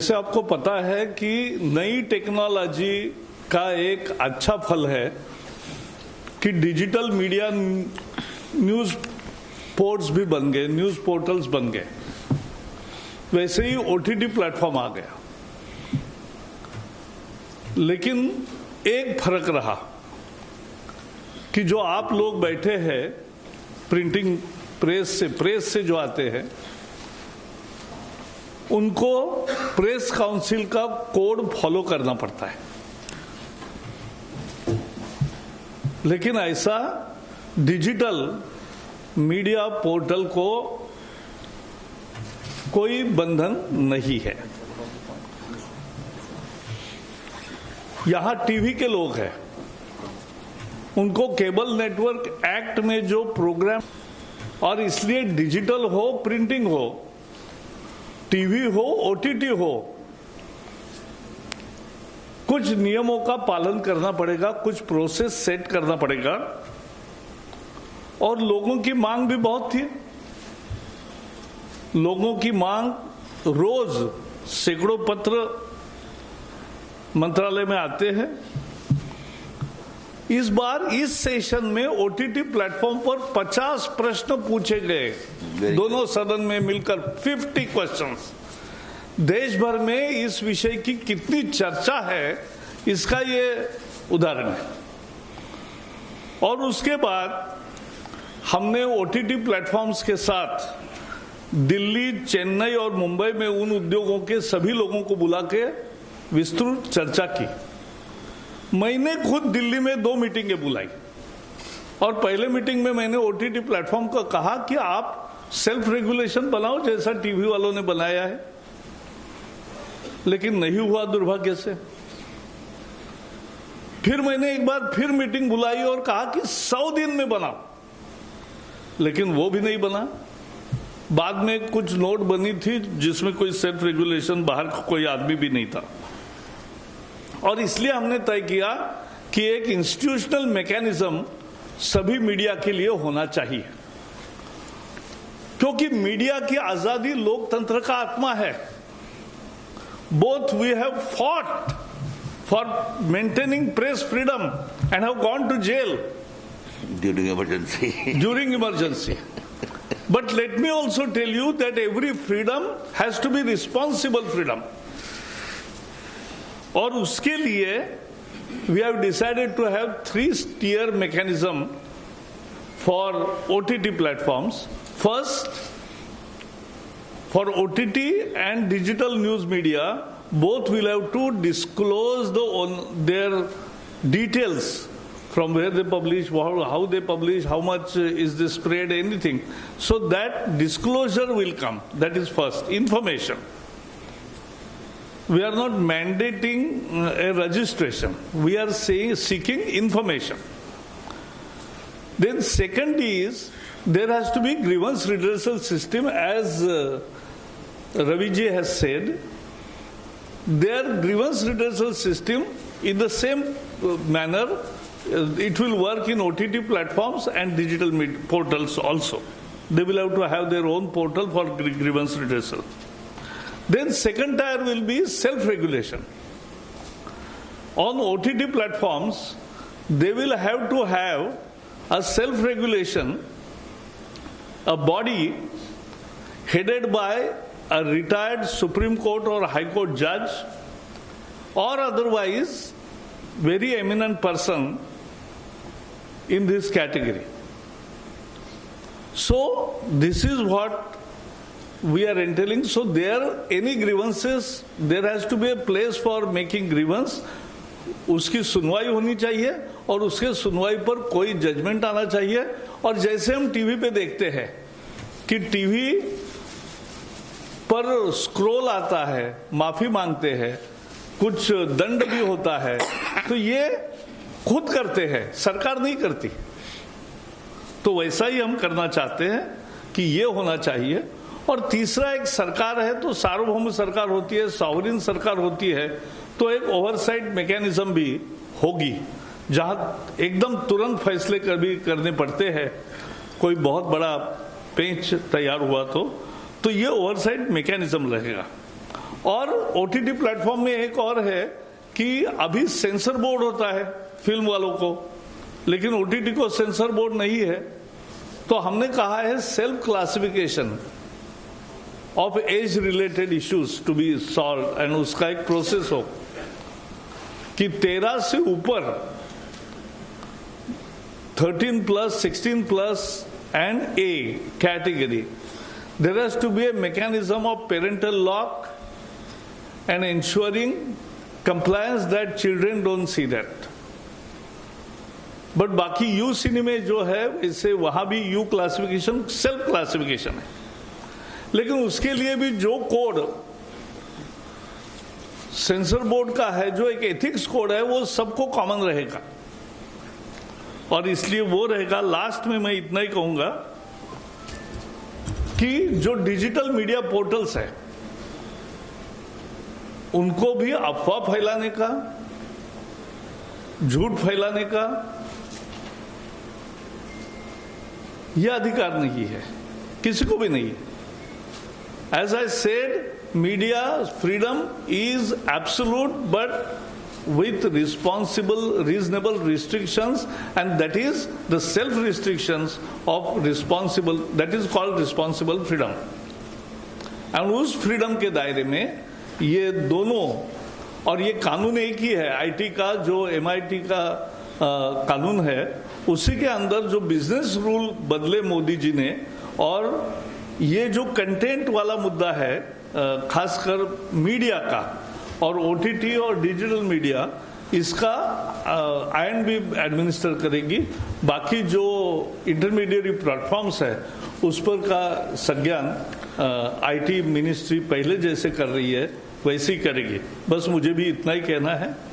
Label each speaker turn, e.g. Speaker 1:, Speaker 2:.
Speaker 1: जैसे आपको पता है कि नई टेक्नोलॉजी का एक अच्छा फल है कि डिजिटल मीडिया न्यूज पोर्ट्स भी बन गए, न्यूज पोर्टल्स बन गए। वैसे ही ओटीटी प्लेटफॉर्म आ गया, लेकिन एक फर्क रहा कि जो आप लोग बैठे हैं प्रिंटिंग प्रेस से जो आते हैं, उनको प्रेस काउंसिल का कोड फॉलो करना पड़ता है। लेकिन ऐसा डिजिटल मीडिया पोर्टल को कोई बंधन नहीं है। यहां टीवी के लोग हैं, उनको केबल नेटवर्क एक्ट में जो प्रोग्राम, और इसलिए डिजिटल हो, प्रिंटिंग हो, टीवी हो, ओटीटी हो, कुछ नियमों का पालन करना पड़ेगा, कुछ प्रोसेस सेट करना पड़ेगा। और लोगों की मांग भी बहुत थी। लोगों की मांग, रोज सैकड़ों पत्र मंत्रालय में आते हैं। इस बार इस सेशन में ओटीटी प्लेटफॉर्म पर 50 प्रश्न पूछे गए, दोनों सदन में मिलकर 50 क्वेश्चंस। देश भर में इस विषय की कितनी चर्चा है, इसका ये उदाहरण है। और उसके बाद हमने ओटीटी प्लेटफॉर्म्स के साथ दिल्ली, चेन्नई और मुंबई में उन उद्योगों के सभी लोगों को बुला के विस्तृत चर्चा की। मैंने खुद दिल्ली में 2 मीटिंगें बुलाई, और पहले मीटिंग में मैंने ओटीटी प्लेटफॉर्म को कहा कि आप सेल्फ रेगुलेशन बनाओ जैसा टीवी वालों ने बनाया है, लेकिन नहीं हुआ दुर्भाग्य से। फिर मैंने एक बार फिर मीटिंग बुलाई और कहा कि 100 दिन में बनाओ, लेकिन वो भी नहीं बना। बाद में कुछ नोट बनी थी जिसमें कोई सेल्फ रेगुलेशन, बाहर कोई आदमी भी नहीं था। और इसलिए हमने तय किया कि एक इंस्टीट्यूशनल मैकेनिज्म सभी मीडिया के लिए होना चाहिए, क्योंकि मीडिया की आजादी लोकतंत्र का आत्मा है। Both we have fought for maintaining press freedom and have gone to jail during emergency. But let me also tell you that every freedom has to be responsible freedom. और उसके लिए we have decided to have 3-tier mechanism for OTT platforms. First, for OTT and digital news media, both will have to disclose their details, from where they publish, how they publish, how much is the spread, anything. So that disclosure will come. That is first, information. We are not mandating a registration. We are seeking information. Then second is, there has to be grievance redressal system, as Ravi ji has said. Their grievance redressal system, in the same manner, it will work in OTT platforms and digital portals also. They will have to have their own portal for grievance redressal. Then second tier will be self-regulation. On OTT platforms, they will have to have a self-regulation, a body headed by a retired Supreme Court or High Court judge, or otherwise very eminent person in this category. So this is what we are entailing. So there, any grievances, there has to be a place for making grievance. उसकी सुनवाई होनी चाहिए, और उसके सुनवाई पर कोई judgement आना चाहिए। और जैसे हम टीवी पे देखते हैं कि टीवी पर स्क्रॉल आता है, माफी मांगते हैं, कुछ दंड भी होता है, तो ये खुद करते हैं, सरकार नहीं करती। तो वैसा ही हम करना चाहते हैं कि ये होना चाहिए। और तीसरा, एक सरकार है तो सार्वभौम सरकार होती है, सॉवरेन सरकार होती है, तो एक ओवरसाइट मैकेनिज्म भी होगी, जहां एकदम तुरंत फैसले भी करने पड़ते हैं। कोई बहुत बड़ा पेंच तैयार हुआ तो ये ओवरसाइट मैकेनिज्म रहेगा। और ओटीटी प्लेटफॉर्म में एक और है कि अभी सेंसर बोर्ड होता है फिल्म वालों को, लेकिन ओटीटी को सेंसर बोर्ड नहीं है। तो हमने कहा है self classification of age related issues to be solve, and उसका एक प्रोसेस हो कि 13 से ऊपर 13+, 16+ and A category, there has to be a mechanism of parental lock and ensuring compliance that children don't see that. But बाकी you cinema जो है इससे वहां भी यू क्लासिफिकेशन सेल्फ क्लासिफिकेशन है, लेकिन उसके लिए भी जो कोड सेंसर बोर्ड का है, जो एक एथिक्स कोड है, वो सबको कॉमन रहेगा। और इसलिए वो रहेगा। लास्ट में मैं इतना ही कहूंगा कि जो डिजिटल मीडिया पोर्टल्स है उनको भी अफवाह फैलाने का, झूठ फैलाने का यह अधिकार नहीं है, किसी को भी नहीं है। As I said, media freedom is absolute but with responsible, reasonable restrictions, and that is the self-restrictions of responsible, that is called responsible freedom. And उस freedom के दायरे में ये दोनों, और ये कानून एक ही है, आईटी का जो MIT का कानून है, उसी के अंदर जो बिजनेस रूल बदले मोदी जी ने, और ये जो कंटेंट वाला मुद्दा है खासकर मीडिया का और ओटीटी और डिजिटल मीडिया, इसका INB एडमिनिस्टर करेगी। बाकी जो इंटरमीडिएट प्लेटफॉर्म्स है उस पर का संज्ञान IT मिनिस्ट्री पहले जैसे कर रही है वैसे ही करेगी। बस मुझे भी इतना ही कहना है।